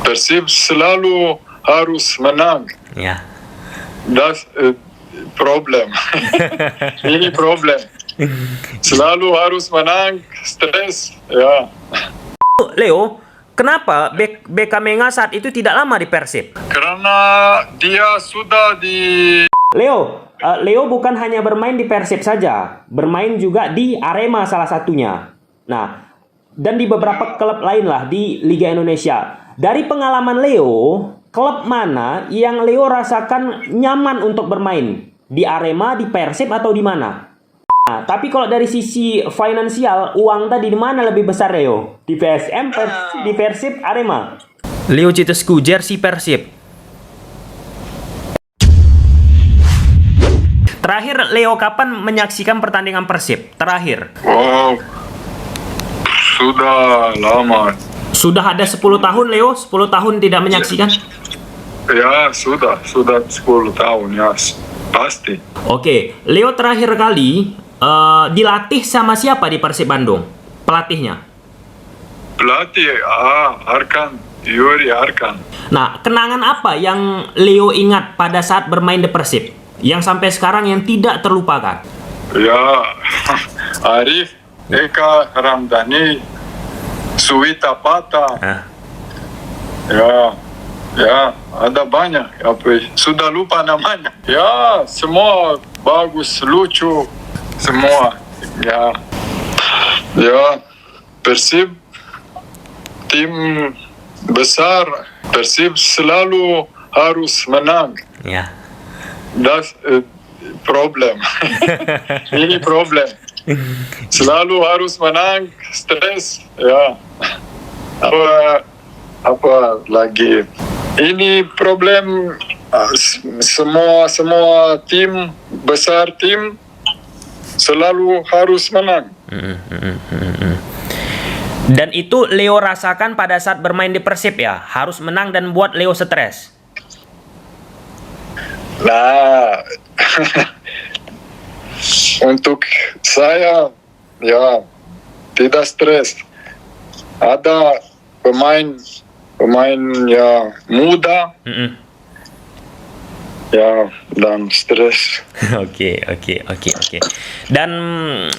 Persib selalu harus menang. Ya. Das problem. Ini problem. Selalu harus menang, stres. Ya. Leo, kenapa BK Menga saat itu tidak lama di Persib? Karena dia sudah di Leo bukan hanya bermain di Persib saja, bermain juga di Arema salah satunya. Nah, dan di beberapa klub lain lah di Liga Indonesia. Dari pengalaman Leo, klub mana yang Leo rasakan nyaman untuk bermain? Di Arema, di Persib, atau di mana? Nah, tapi kalau dari sisi finansial, uang tadi di mana lebih besar, Leo? Di PSM, di Persib, Arema? Leo Citesku, jersey Persib. Terakhir, Leo kapan menyaksikan pertandingan Persib? Terakhir. Wow, sudah lama. Sudah ada 10 tahun, Leo? 10 tahun tidak menyaksikan? Ya, sudah 10 tahun, ya, pasti. Oke, Leo terakhir kali dilatih sama siapa di Persib Bandung? Pelatihnya? Pelatih, Arkan, Yuri Arkan. Nah, kenangan apa yang Leo ingat pada saat bermain di Persib? Yang sampai sekarang yang tidak terlupakan? Ya, Arif, Eka, Ramdhani, Suwita Pata. Ya, ada banyak. Sudah lupa namanya. Ya, semua bagus, lucu, semua. Ya, Persib tim besar. Persib selalu harus menang. Ya. Das problem. Ini problem. Selalu harus menang, stres. Ya. Apa lagi? Ini problem semua tim besar tim selalu harus menang. Dan itu Leo rasakan pada saat bermain di Persib ya, harus menang dan buat Leo stres. Nah, untuk saya ya tidak stres. Ada pemain ya muda. Ya, dan stres. Oke. Dan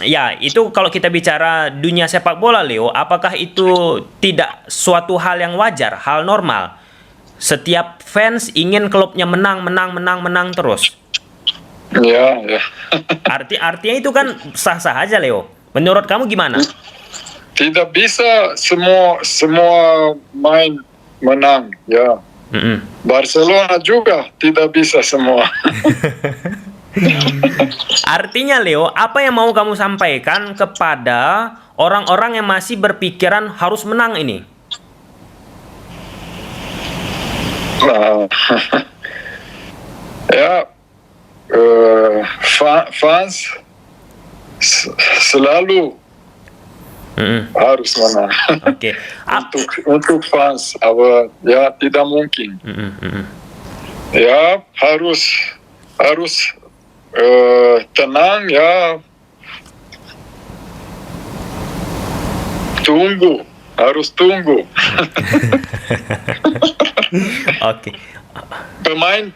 ya, itu kalau kita bicara dunia sepak bola, Leo, apakah itu tidak suatu hal yang wajar, hal normal? Setiap fans ingin klubnya menang terus. Ya. Artinya itu kan sah-sah aja, Leo. Menurut kamu gimana? Tidak bisa semua main menang, ya. Barcelona juga tidak bisa semua. Artinya, Leo, apa yang mau kamu sampaikan kepada orang-orang yang masih berpikiran harus menang ini? Ya, fans selalu harus menang. Oke. Untuk fans, ya tidak mungkin. Ya harus tenang, ya. Harus tunggu. Oke. Pemain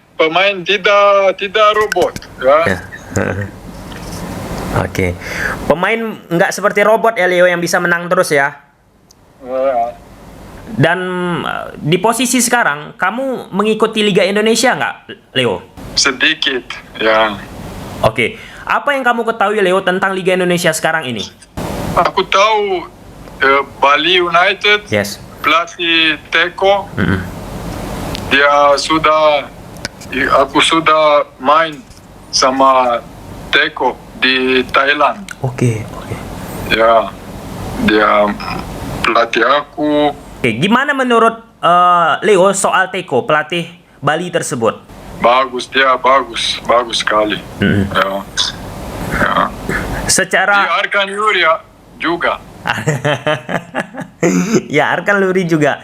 tidak robot, ya. Oke. Pemain nggak seperti robot ya, Leo, yang bisa menang terus ya. Dan di posisi sekarang, kamu mengikuti Liga Indonesia nggak, Leo? Sedikit, ya. Oke. Apa yang kamu ketahui, Leo, tentang Liga Indonesia sekarang ini? Aku tahu Bali United, Yes. pelatih Teko. Aku sudah main sama Teko di Thailand. Oke. Ya, dia pelatih aku. Oke, gimana menurut Leo soal Teko, pelatih Bali tersebut? Bagus sekali. Ya. Secara Di Arkan Yuri juga. ya, Arkan Luri juga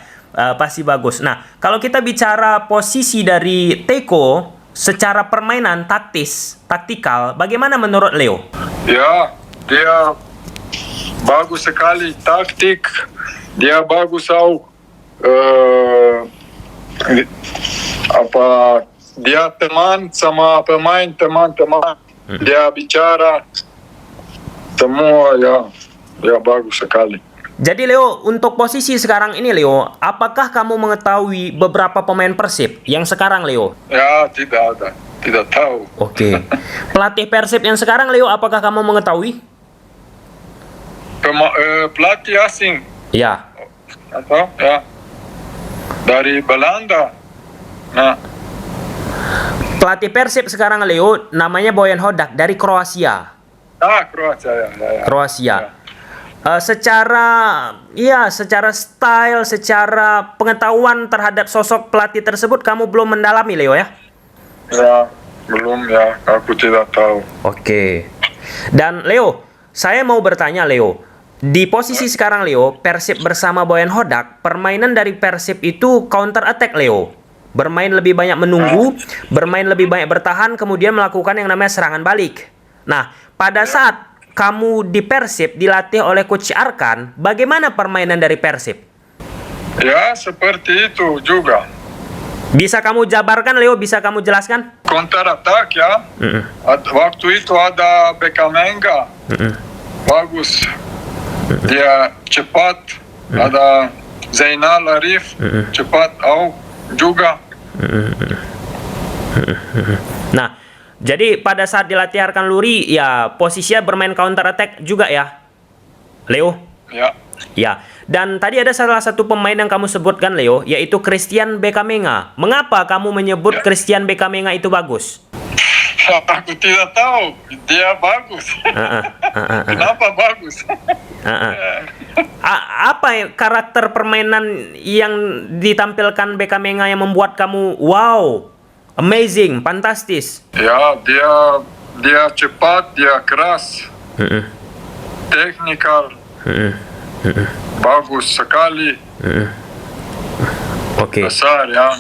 pasti bagus. Nah, kalau kita bicara posisi dari Teko secara permainan taktikal, bagaimana menurut Leo? Ya, dia bagus sekali taktik. Dia bagus apa dia teman sama pemain, teman-teman. Dia bicara semua ya bagus sekali. Jadi Leo, untuk posisi sekarang ini Leo, apakah kamu mengetahui beberapa pemain Persib yang sekarang Leo? Ya, tidak ada. Tidak tahu. Oke. Pelatih Persib yang sekarang Leo, apakah kamu mengetahui? Pelatih asing. Ya. Atau ya dari Belanda. Nah, Pelatih Persib sekarang Leo namanya Bojan Hodak dari Kroasia. Kroasia ya. Kroasia. Secara style, secara pengetahuan terhadap sosok pelatih tersebut kamu belum mendalami Leo ya? Ya, belum ya. Aku tidak tahu. Oke. Dan Leo, saya mau bertanya Leo. Di posisi sekarang Leo, Persib bersama Bojan Hodak, permainan dari Persib itu counter attack Leo. Bermain lebih banyak menunggu, bermain lebih banyak bertahan, kemudian melakukan yang namanya serangan balik. Nah, pada saat kamu di Persib dilatih oleh Coach Arkan, bagaimana permainan dari Persib? Ya, seperti itu juga. Bisa kamu jabarkan Leo, bisa kamu jelaskan? Counter attack ya. Waktu itu ada Bekamenga. Bagus. Dia cepat. Ada Zainal Arif. Cepat juga. Nah, jadi pada saat dilatih Arkan Luri, ya posisinya bermain counter attack juga ya, Leo? Ya. Ya, dan tadi ada salah satu pemain yang kamu sebutkan Leo, yaitu Christian Bekamenga. Mengapa kamu menyebut Christian Bekamenga itu bagus? Aku tidak tahu. Dia bagus. Kenapa bagus? Apa karakter permainan yang ditampilkan Bekamenga yang membuat kamu wow, amazing, fantastis? Ya, dia cepat, dia keras. Teknikal. Bagus sekali. Oke. Besar ya.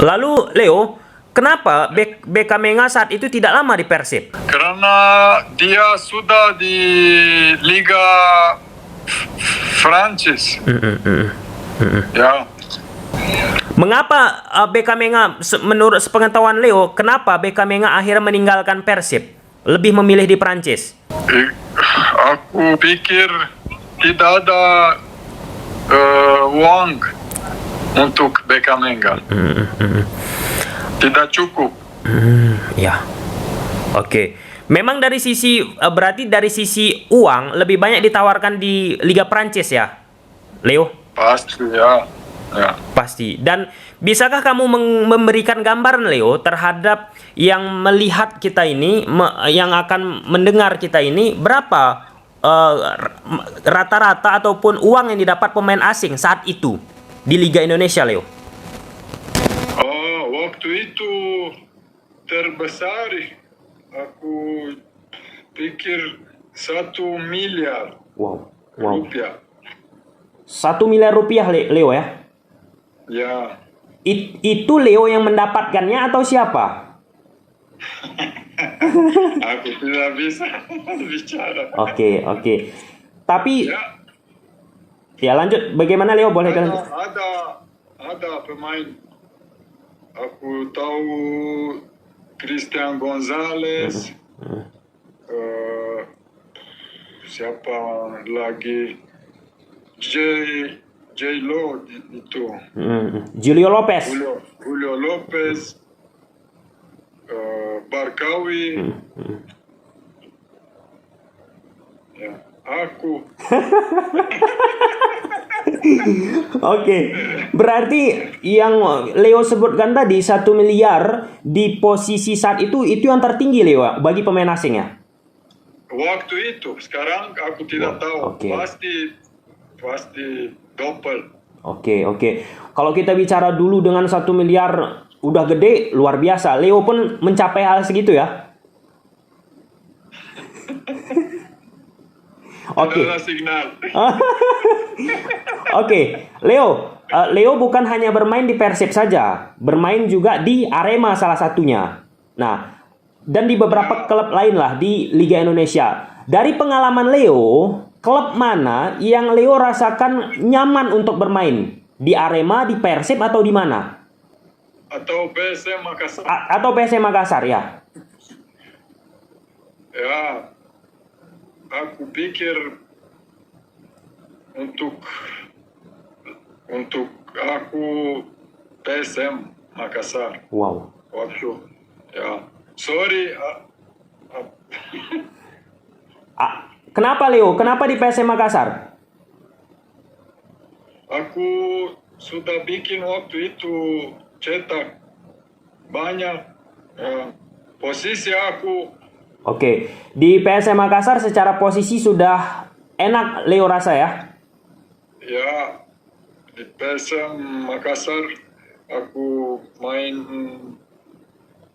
Lalu Leo, kenapa Bekamenga saat itu tidak lama di Persib? Karena dia sudah di Liga Prancis. Ya. Mengapa Bekamenga, menurut sepengetahuan Leo, kenapa Bekamenga akhirnya meninggalkan Persib? Lebih memilih di Prancis? Aku pikir tidak ada uang untuk Bekamenga. Tidak cukup. Ya. Oke. Memang dari sisi berarti dari sisi uang lebih banyak ditawarkan di Liga Prancis ya, Leo? Pasti ya. Ya. Pasti. Dan bisakah kamu memberikan gambaran Leo terhadap yang melihat kita ini, yang akan mendengar kita ini, berapa rata-rata ataupun uang yang didapat pemain asing saat itu di Liga Indonesia, Leo? Waktu itu terbesar, aku pikir 1 miliar rupiah. 1 miliar rupiah, Leo ya? Ya. Itu Leo yang mendapatkannya atau siapa? Aku tidak bisa bicara. Oke. Tapi ya lanjut. Bagaimana Leo? Boleh lanjut? Ada pemain. Aku tahu Christian Gonzalez. Siapa lagi? J Lo itu. Julio Lopez. Julio Lopez. Barkawi. Ya, aku. Oke. Berarti yang Leo sebutkan tadi 1 miliar di posisi saat itu yang tertinggi Leo bagi pemain asing ya? Waktu itu. Sekarang aku tidak tahu. Okay. Pasti double. Oke. Kalau kita bicara dulu dengan 1 miliar udah gede, luar biasa. Leo pun mencapai hal segitu ya. Oke. Oke, Leo bukan hanya bermain di Persib saja, bermain juga di Arema salah satunya. Nah, dan di beberapa klub lain lah di Liga Indonesia. Dari pengalaman Leo, klub mana yang Leo rasakan nyaman untuk bermain Di Arema, di Persib atau di mana? Atau PSM Makassar. Atau PSM Makassar ya? Ya, aku pikir untuk aku PSM Makassar. Wow. Waktu ya, sorry. Kenapa Leo? Kenapa di PSM Makassar? Aku sudah bikin waktu itu cetak banyak posisi aku. Oke, di PSM Makassar secara posisi sudah enak Leo rasa ya? Ya, di PSM Makassar aku main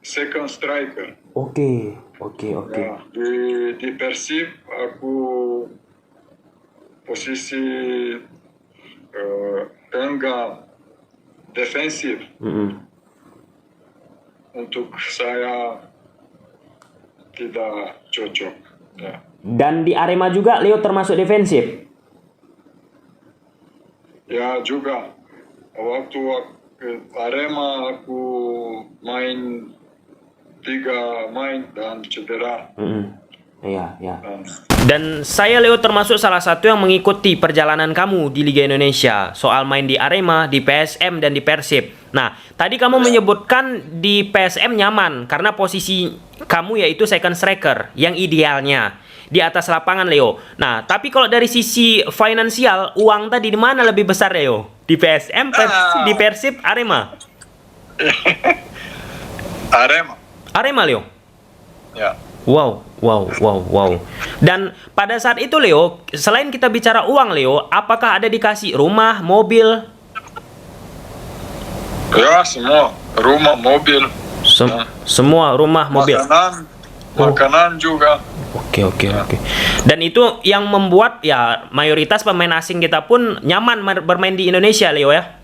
second striker. Oke. Ya, di Persib aku posisi tengah defensif. Untuk saya tidak cocok. Ya. Dan di Arema juga Leo termasuk defensif? Ya juga. Waktu Arema aku main 3 main dan cedera. Iya. Dan saya Leo termasuk salah satu yang mengikuti perjalanan kamu di Liga Indonesia. Soal main di Arema, di PSM, dan di Persib. Nah, tadi kamu menyebutkan di PSM nyaman karena posisi kamu yaitu second striker yang idealnya di atas lapangan Leo. Nah, tapi kalau dari sisi finansial, uang tadi di mana lebih besar Leo? Di PSM, di Persib, Arema? Arema Leo? Ya. Wow. Dan pada saat itu Leo, selain kita bicara uang Leo, apakah ada dikasih rumah, mobil? Ya, semua. Rumah, mobil. Semua rumah, mobil. Makanan juga. Oke. Dan itu yang membuat ya mayoritas pemain asing kita pun nyaman bermain di Indonesia Leo ya?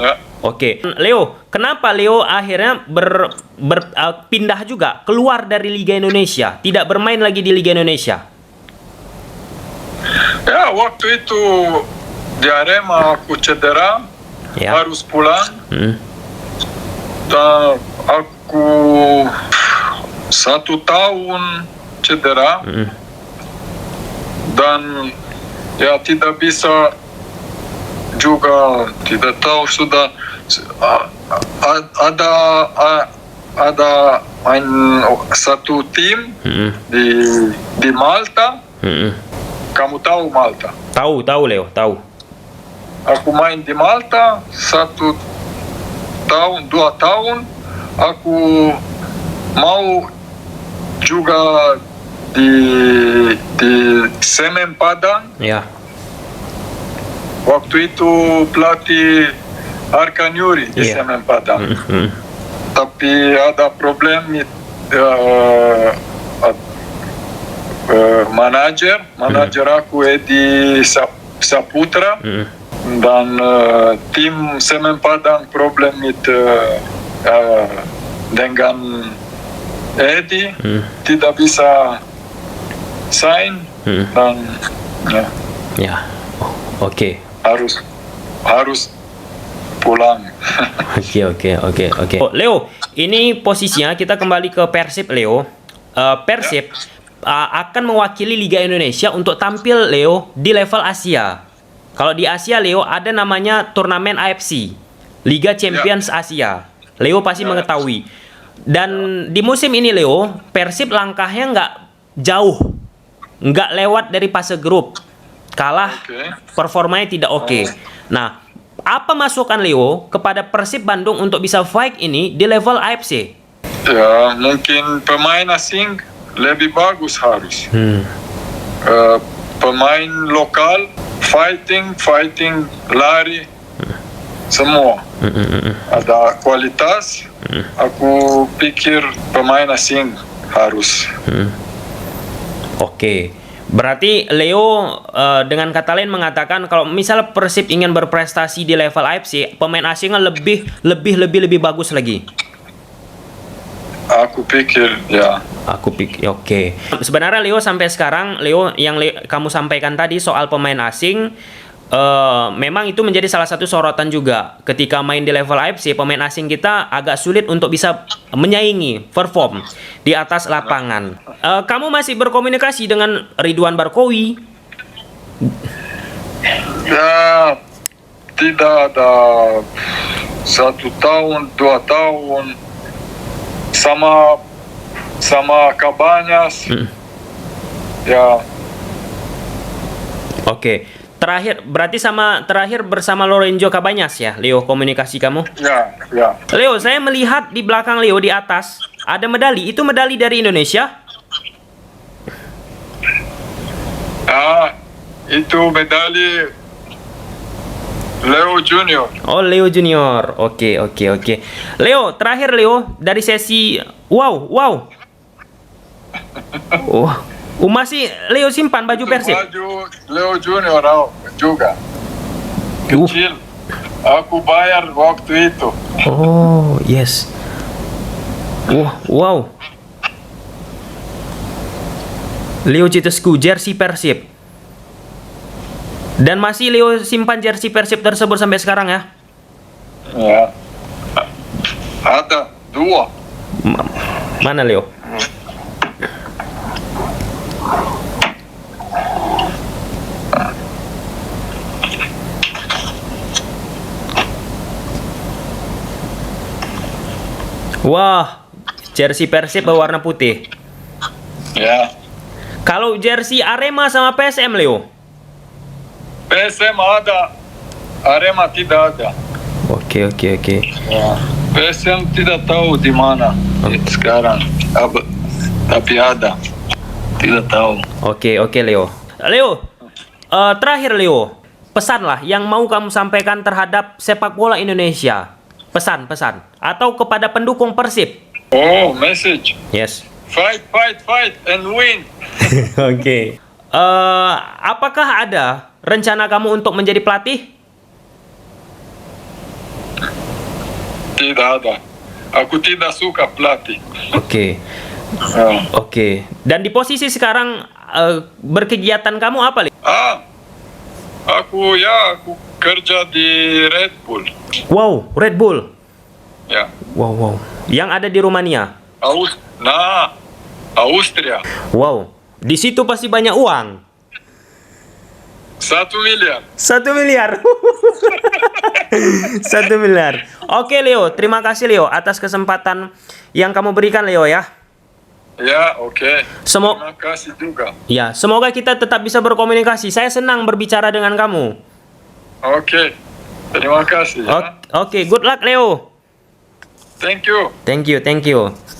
Ya. Oke. Leo, kenapa Leo akhirnya pindah juga keluar dari Liga Indonesia, tidak bermain lagi di Liga Indonesia? Ya, waktu itu di Arema aku cedera, harus pulang. Dan aku 1 tahun cedera dan ya tidak bisa juga, tidak tahu sudah ada satu tim di Malta. Kamu tahu Malta? Tahu Leo, tahu. Aku main di Malta 1 tahun, 2 tahun. Aku mau juga di Semen Padang. Ya. Waktu itu pelatih Arkanyuri di Semen Padang. Tapi ada problem manajer aku Edi Saputra dan tim Semen Padang problem dengan Edi tidak bisa sign dan Oke. Harus pulang. Oke. Leo, ini posisinya kita kembali ke Persib Leo. Persib akan mewakili Liga Indonesia untuk tampil Leo di level Asia. Kalau di Asia Leo ada namanya turnamen AFC, Liga Champions Asia. Leo pasti mengetahui. Dan di musim ini Leo, Persib langkahnya nggak jauh, nggak lewat dari fase grup. Kalah, performanya tidak oke. Nah, apa masukan Leo kepada Persib Bandung untuk bisa fight ini di level AFC? Ya, mungkin pemain asing lebih bagus harus. Pemain lokal fighting, lari, semua ada kualitas. Aku pikir pemain asing harus. Oke. Berarti Leo dengan kata lain mengatakan kalau misal Persib ingin berprestasi di level AFC, pemain asingnya lebih bagus lagi. Aku pikir ya. Oke. Sebenarnya Leo sampai sekarang kamu sampaikan tadi soal pemain asing, memang itu menjadi salah satu sorotan juga. Ketika main di level AFC, pemain asing kita agak sulit untuk bisa menyaingi, perform di atas lapangan. Kamu masih berkomunikasi dengan Ridwan Barkowi? Ya, tidak ada 1 tahun, 2 tahun sama Cabanas. Ya. Oke. Terakhir bersama Lorenzo Cabanas ya, Leo, komunikasi kamu? Ya, ya. Leo, saya melihat di belakang Leo di atas ada medali. Itu medali dari Indonesia? Itu medali Leo Junior. Oh, Leo Junior. Oke. Leo, terakhir Leo dari sesi wow. Masih Leo simpan baju Persib? Baju Leo Junior juga. Kecil. Aku bayar waktu itu. Oh, yes. Wow. Leo Citescu, jersey Persib. Dan masih Leo simpan jersey Persib tersebut sampai sekarang ya? Ya. Ada 2. Mana Leo? Wah, jersey Persib berwarna putih. Ya. Kalau jersey Arema sama PSM, Leo? PSM ada, Arema tidak ada. Oke. Ya. PSM tidak tahu di mana sekarang. Tapi ada. Tidak tahu. Oke, Leo. Leo, terakhir Leo, pesanlah yang mau kamu sampaikan terhadap sepak bola Indonesia. Pesan. Atau kepada pendukung Persib. Oh, message. Yes. Fight and win. Oke. Apakah ada rencana kamu untuk menjadi pelatih? Tidak ada. Aku tidak suka pelatih. Oke. Dan di posisi sekarang berkegiatan kamu apa, Li? Aku kerja di Red Bull. Wow, Red Bull. Ya. Wow. Yang ada di Rumania. Austria. Wow. Di situ pasti banyak uang. 1 miliar. 1 miliar. 1 miliar. Oke, Leo, terima kasih Leo atas kesempatan yang kamu berikan, Leo ya. Ya, oke. Terima kasih juga. Ya, semoga kita tetap bisa berkomunikasi. Saya senang berbicara dengan kamu. Oke. Terima kasih ya. Oke, good luck Leo. Thank you. Thank you.